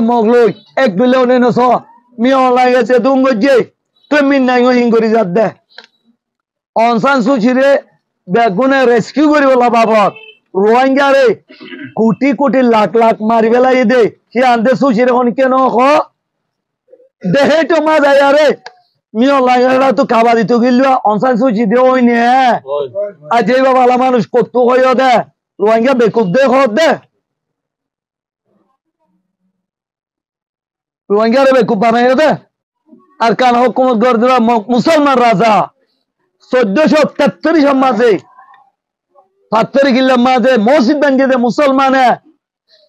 মগলই 1 billion নস মিও লাগেছে দুঙ্গজে তুই মিন্নাই হিঙ্গরি যাত দে অনসান সুচিরে বেগুনে রেস্কিউ করিবলা বাবদ রোহিঙ্গারে কোটি কোটি লাখ লাখ মারি বেলাই দে সে আনতে সুচিরে হন কেন খ দেহে তো মা যায় আরে মিও লাগেরা তো খাবার দিতে গিল অনসান সুচি দে ওই নে আজ এই বাবা মানুষ কত হইও দে রোহিঙ্গা বেকুব দে খদ দে রোহিঙ্গারে বেকুব বানাইও দে আর কান হুকুমত গড় দিলা মুসলমান রাজা 1433 মাঝে 70 কিলো মাঝে মসজিদ ভাঙ্গে দে মুসলমানে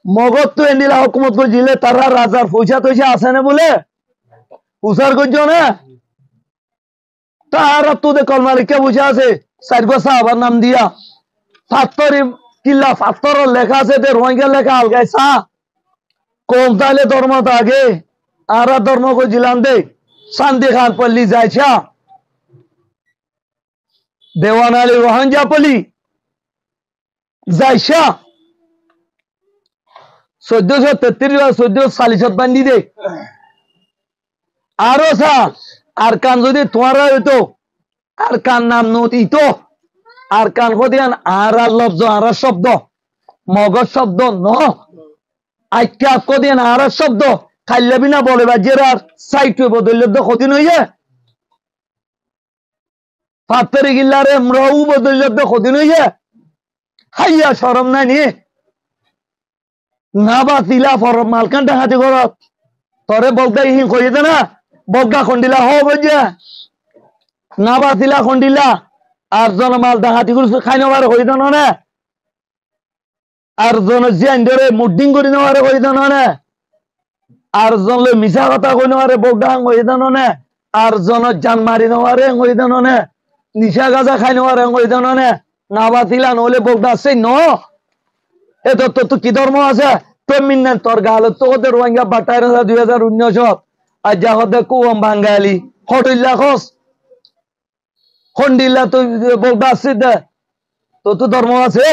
মগজ তো এন্ডিলা হুকুমত করে দিলে তারা রাজার পয়সা টয়সা আছে না বলে উসার করছো না তারা তো দে কলমালিকে বুঝে আছে 4 গো সাহাবার নাম দিয়া 70 কিল্লা 70 লেখা আছে তে রোহিঙ্গা লেখা আলগাই সা কোন তালে ধর্ম আগে আর ধর্ম কো জিলান দে শান্তি খান পল্লী যাইছা দেওয়ান আলী রোহিঙ্গা পল্লী যাইছা 1433 1440 বান্দি দে আরো সা আর কান যদি তোমারা হইতো আর কান নাম নতি তো আর কান কদিয়ান আর লব্জ আর শব্দ মগজ শব্দ ন আইকা কদিয়ান আর শব্দ খাইলে বিনা বলে বা জেরার সাইট বদলে তো ক্ষতি নইয়ে পাত্তরি গিল্লারে মরাউ বদলে তো ক্ষতি নইয়ে হাইয়া শরম নাই নি না বা তিলা ফরম মালকান ডাহাতি ঘরত তরে বলতে হি কইয়ে দে না বগা খন্ডিলা হ বজে না বা তিলা খন্ডিলা আর জন মাল ডাহাতি করে খাই নেওয়ার হই দানো না আর জন জেন্ডরে মুডিং করে নেওয়ার হই দানো না আর জন লে মিছা কথা কই নেওয়ারে বগা হই দানো না আর জন জান মারি নেওয়ারে হই দানো না নিশা গাজা খাই নেওয়ারে হই দানো না না বা তিলা নলে বগা আছে ন এ তো কি ধর্ম আছে তো মিন্নান তোর গাল তো ওদের রোহিঙ্গা বাটায় 2019 আর যা হতে কুয়ম বাঙালি হটিল্লা খস খন্ডিল্লা তো বলতে আসছি দে তো ধর্ম আছে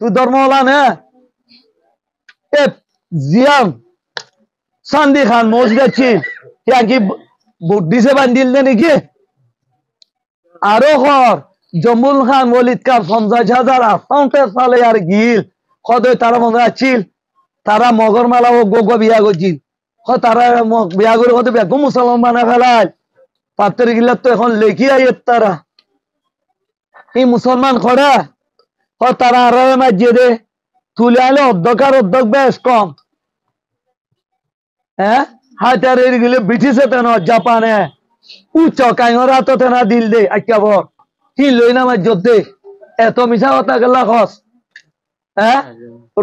তুই ধর্ম হলা না এ জিয়াম সান্দি খান মসজিদ কি বুদ্ধিসে বান্ধিল দে নাকি আরো ঘর জম্বুল খান ওলিদ কার 50,000 আকাউন্টে সালে আর গিল কদয় তারা মনে আছিল তারা মগরমালা ও গোগো বিয়া করছিল তারা বিয়া করে কত বেগম মুসলমান বানা ফেলায় পাত্রের গিলা তো এখন লেখি আই তারা এই মুসলমান খড়া তারা আর মাঝে দে তুলে আলে অধ্যকার অধ্যক বেশ কম হ্যাঁ হাইতার গেলে ব্রিটিশে তেন জাপানে উচ্চ কাইরা তো তেনা দিল দে আজ্ঞাবর কি লই না মাঝ দে এত মিশা কথা গেলা খস হ্যাঁ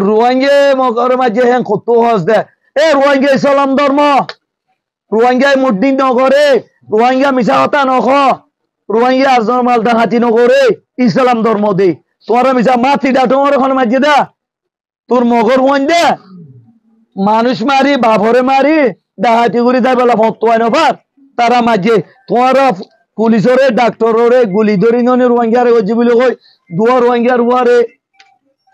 রোহিঙ্গা মগর মাঝে হ্যাঁ কত খস দে এ রোহিঙ্গা ইসলাম ধর্ম রোহিঙ্গা মুদ্দিন নগরে রোহিঙ্গা মিশা কথা নখ রোহিঙ্গা আর্জন মাল ডাহাতি নগরে ইসলাম ধর্ম দে তোমার মিশা মাতি দা তোমার ওখানে মাঝে দা তোর মগর মন দে মানুষ মারি বাপরে মারি ডাহাতি করে যাই বেলা ফতোয়াই নফার তারা মাঝে তোমার পুলিশরে ডাক্তাররে গুলি ধরি ননে রোহিঙ্গারে গজি বলে কই দুয়া রোহিঙ্গার উয়ারে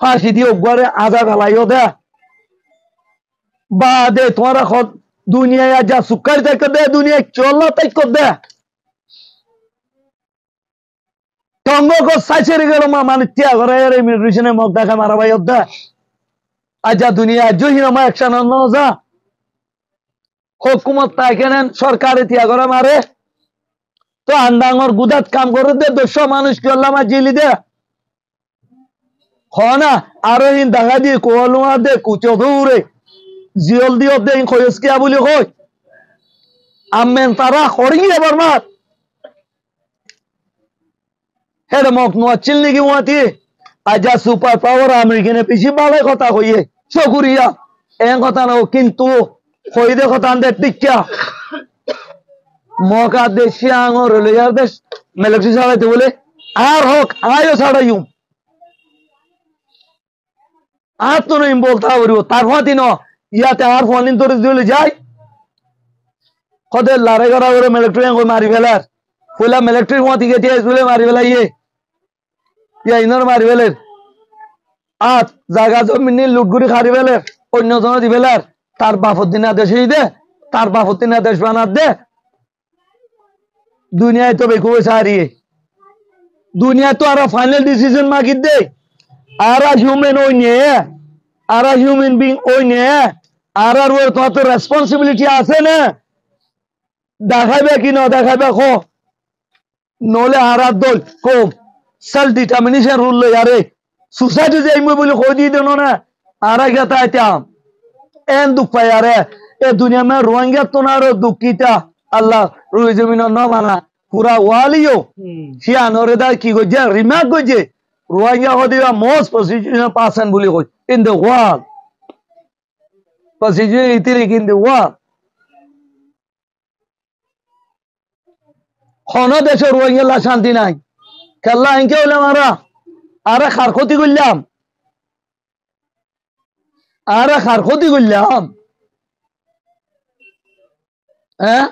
ফাঁসি দিয়ে ওগুয়ারে আজা ফেলাইও দে বা দে তোমার দুনিয়ায় যা সুকারি তাই দে দুনিয়ায় চল তাই দে টঙ্গ সাইসের গেল মানে ত্যাগ করে ইমিগ্রেশনে মগ দেখা মারা ভাই দে আজা দুনিয়া জহিন মা একশন ন যা হুকুমত তাই কেনেন সরকারে ত্যাগ করে মারে তো আন্দাঙ্গর গুদাত কাম করে দে 200 মানুষ কি আল্লাহ মা জিলি দে না আরো হিন দেখা দিয়ে কোয়ালুয়া দে কুচো দৌড়ে জিয়ল দিও দে খয়স কিয়া বলি কই আমেন তারা হরিয়ে বরমাত হেডে মক নোয়া চিলনি কি ওয়াতি আজা সুপার পাওয়ার আমেরিকানে পিছি বালে কথা কইয়ে শুকরিয়া এন কথা না কিন্তু কই দে কথা আনতে টিক্কা মকা দেশি আঙর লইয়ার দেশ মেলক্সি ছাড়াইতে বলে আর হোক আয়ো ছাড়াইউ আর তো নই বলতা বলিব তার ফাতি ন ইয়াতে আর ফোনিন তোরে দিলে যাই কদে লারে গড়া করে মিলিটারি কই মারি ফেলার ফুলা মিলিটারি ফাতি গেতে আসলে মারি ফেলাইয়ে ইয়া ইনর মারি ফেলের আত জায়গা জমিন লুটগুড়ি খারি ফেলে অন্য জন দি ফেলার তার বাপতিন আদেশ দে, তার বাপতিন আদেশ বানাত দে। দুনিয়ায় তো বেকুব সারিয়ে দুনিয়া তো আর ফাইনাল ডিসিশন মাগি দে। আর হিউম্যান ওই নিয়ে, আর হিউম্যান বিং ওই নিয়ে, আর ওর তো রেসপন্সিবিলিটি আছে না, দেখাবে কি না দেখাবে খো নলে আর দল কম সেলফ ডিটারমিনেশন রুল লই আরে সোসাইটি যে ইমু বলে কই দি দেন না আর গেতা আইতাম এন দুঃখ পাই আরে এ দুনিয়া মে রোহিঙ্গা তো না रो দুঃখিতা আল্লাহ রুই জমিন ন মানা পুরা ওয়ালিও সি আনরে দা কি গজে রিমার্ক গজে রোহিঙ্গা হদিবা মোস্ট পজিশনাল পারসন বলি কই ইন দ্য ওয়ার্ল্ড পজিশন ইতিরি ইন দ্য ওয়ার্ল্ড কোন দেশে রোহিঙ্গা শান্তি নাই খেলা এনকে হইলাম আরে খার ক্ষতি করলাম আরে খার ক্ষতি করলাম হ্যাঁ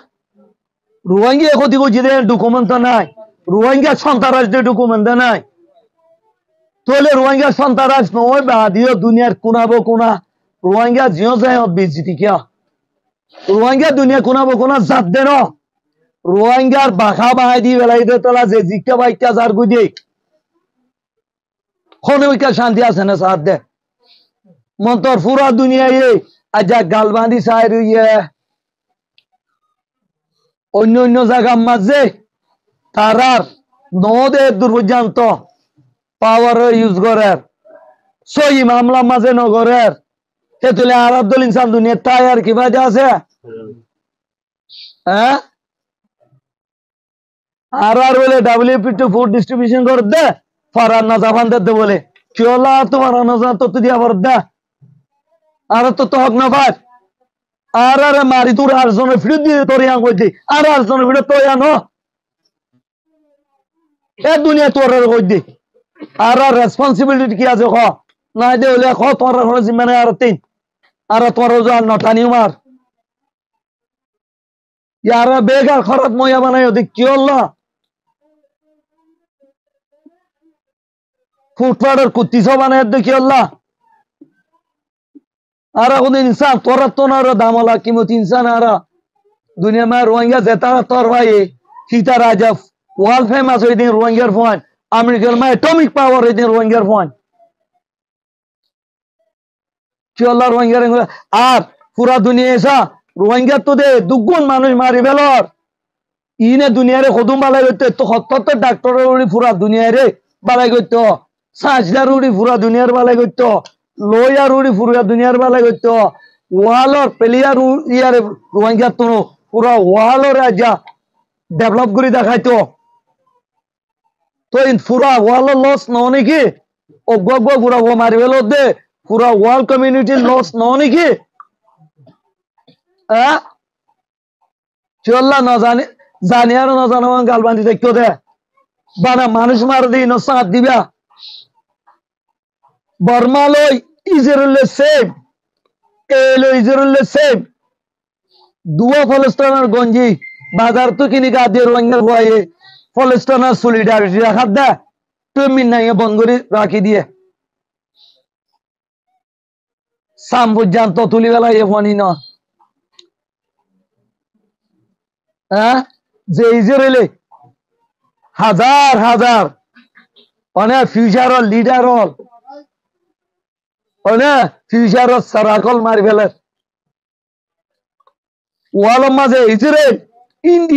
রোহিঙ্গা ক্ষতি করছি ডকুমেন্ট নাই রোহিঙ্গা সন্ত্রাস ডকুমেন্ট নাই তোলে রোহিঙ্গা সন্ত্রাস নয় বা দিও দুনিয়ার কোনাবো কোনা রোহিঙ্গা জিও যায় বেজিতি কিয়া রোহিঙ্গা দুনিয়া কোনাবো কোনা জাত দেন রোহিঙ্গার বাখা বাহাই দি বেলাই দে তোলা যে জিকা বাইকা যার গুদি খনবিকা শান্তি আছে না সাথ দে মন্তর পুরা দুনিয়ায় আজা গালবান্দি সাইর ইয়ে অন্য অন্য জায়গার মাঝে তারার নদের দুর্পর্যন্ত পাওয়ার ইউজ করার সহি মামলা মাঝে নগরের সে তুলে আর আব্দুল ইনসান দুনিয়া তাই আর কি বাজে আছে হ্যাঁ আর বলে ডাব্লিউপি টু ফুড ডিস্ট্রিবিউশন করে দে ফারান না জাপান দে বলে কি হলো তোমার না তো দিয়া ভর দে আর তো হক না ভাই আর মারি তোর আর জনে ফিরে দিয়ে তোর ইয়াং কইতে আর জনে ফিরে তো ইয়ানো এ দুনিয়া তোর কই দে আর রেসপন্সিবিলিটি কি আছে খ না দে হলে খ তোর কোনো জিম্মানে আর তিন আর তোর জান নটানি মার ইয়ারা বেগার খরাত ময়া বানাই ওদি কি হলো ফুটপাতের কুত্তি সব বানাই দে কি হলো আর কোন ইনসান তোর তো না দামলা কিমত ইনসান আর দুনিয়া মে রোহিঙ্গা জেতা তোর ভাই সীতা রাজা ওয়ার্ল্ড ফেমাস হই দিন রোহিঙ্গার ফোন আমেরিকার মে অ্যাটমিক পাওয়ার হই দিন রোহিঙ্গার ফোন কি হলো রোহিঙ্গার আর পুরা দুনিয়া এসা রোহিঙ্গা তো দে দুগুণ মানুষ মারি বেলর ইনে দুনিয়ারে খদুম বালাই করতে তো সত্তর ডাক্তারের উড়ি পুরা দুনিয়ারে বালাই করতো সাজদার উড়ি পুরা দুনিয়ার বালাই করতো লয়ার উড়ি পুরা দুনিয়ার বালাই করতো ওয়ালর প্লেয়ার ইয়ারে রোহিঙ্গা তো পুরা ওয়ালর রাজা ডেভেলপ করে দেখাইতো তো ইন পুরা ওয়ালর লস ন নাকি অজ্ঞ পুরা ও মারি বেল দে পুরা ওয়ার্ল্ড কমিউনিটি লস ন নাকি চল্লা না জানি জানি আর না জানো গাল বান্ধি দেখতো দে বানা মানুষ মার দি ন সাথ দিবা বর্মা লই ইসরায়েল সেম এলো ইসরায়েল সেম দুয়া ফলস্তিনের গঞ্জি বাজার তো কিনি গা দিয়ে রোহিঙ্গার ভয়ে ফলস্তিনের সলিডারিটি রাখা দে তুমি নাই বন্ধ করে রাখি দিয়ে সাম পর্যন্ত তুলি বেলা এ ফনি না যে ইসরায়েলে হাজার হাজার অনেক ফিউচার লিডার হল অনেক ফিউচার সারাকল মারি ফেলে ওয়াল মাঝে ইসরায়েল ইন্ডিয়া